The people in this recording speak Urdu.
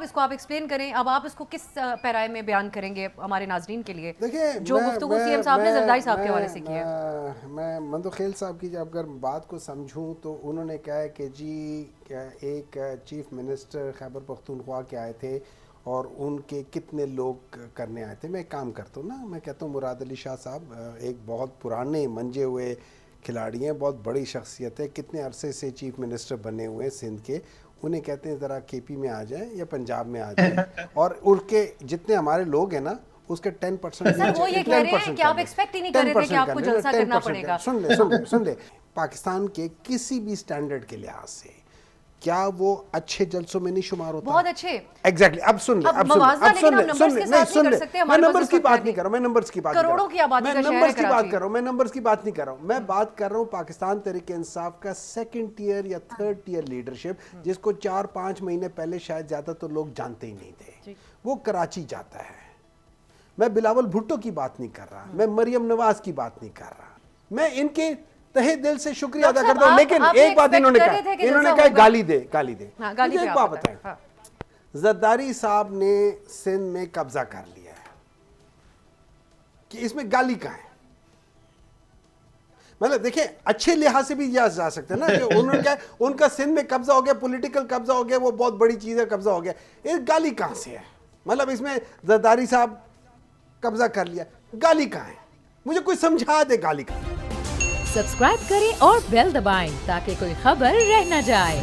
اس کو آپ ایکسپلین کریں. اب آپ اس کو کس پیرائے میں بیان کریں گے ہمارے ناظرین کے لیے دیکھیں جو گفتگو سی ایم صاحب نے زرداری صاحب کے حوالے سے کی ہے؟ میں منتخیل صاحب کی جب اگر بات کو سمجھوں تو انہوں نے کہا ہے کہ جی ایک چیف منسٹر خیبر پختونخوا کے آئے تھے اور ان کے کتنے لوگ کرنے آئے تھے. میں ایک کام کرتا ہوں نا, میں کہتا ہوں مراد علی شاہ صاحب ایک بہت پرانے منجے ہوئے کھلاڑی ہیں, بہت بڑی شخصیت ہے, کتنے عرصے سے چیف منسٹر بنے ہوئے ہیں سندھ کے. انہیں کہتے ہیں ذرا کے پی میں آ جائیں یا پنجاب میں آ جائیں اور ان کے جتنے ہمارے لوگ ہیں نا اس کے 10% سر وہ یہ کہہ رہے ہیں کہ آپ ایکسپیکٹ ہی نہیں کر رہے تھے کہ آپ کو جلسہ کرنا پڑے گا. سن لے پاکستان کے کسی بھی سٹینڈرڈ کے لحاظ سے کیا وہ اچھے جلسوں میں نہیں شمار ہوتا؟ بہت اچھے. ایگزیکٹلی. اب سن لے, میں نمبرز کی بات نہیں کر رہا ہوں, میں نمبرز کی بات کروڑوں کی آبادی کا شہر ہے کراچی. میں نمبرز کی بات نہیں کر رہا ہوں, میں بات کر رہا ہوں پاکستان تحریک انصاف کا سیکنڈ ٹیئر یا تھرڈ ٹیئر لیڈرشپ جس کو 4-5 مہینے پہلے شاید زیادہ تو لوگ جانتے ہی نہیں تھے. وہ کراچی جاتا ہے. میں بلاول بھٹو کی بات نہیں کر رہا, میں مریم نواز کی بات نہیں کر رہا, میں ان کے تہہ دل سے شکریہ ادا کرتا ہوں. لیکن ایک بات انہوں نے کہا گالی دے. مجھے ایک بات بتائیں, زرداری صاحب نے سندھ میں قبضہ کر لیا ہے کہ اس میں گالی کہاں ہے؟ مطلب دیکھیں اچھے لحاظ سے بھی جا سکتے ہیں نا کہ انہوں نے کہا ان کا سندھ میں قبضہ ہو گیا, پولیٹیکل قبضہ ہو گیا, وہ بہت بڑی چیز ہے, قبضہ ہو گیا. یہ گالی کہاں سے ہے؟ مطلب اس میں زرداری صاحب قبضہ کر لیا, گالی کہاں ہے؟ مجھے کوئی سمجھا دے گالی کہاں ہے. سبسکرائب کریں اور بیل دبائیں تاکہ کوئی خبر رہ نہ جائے.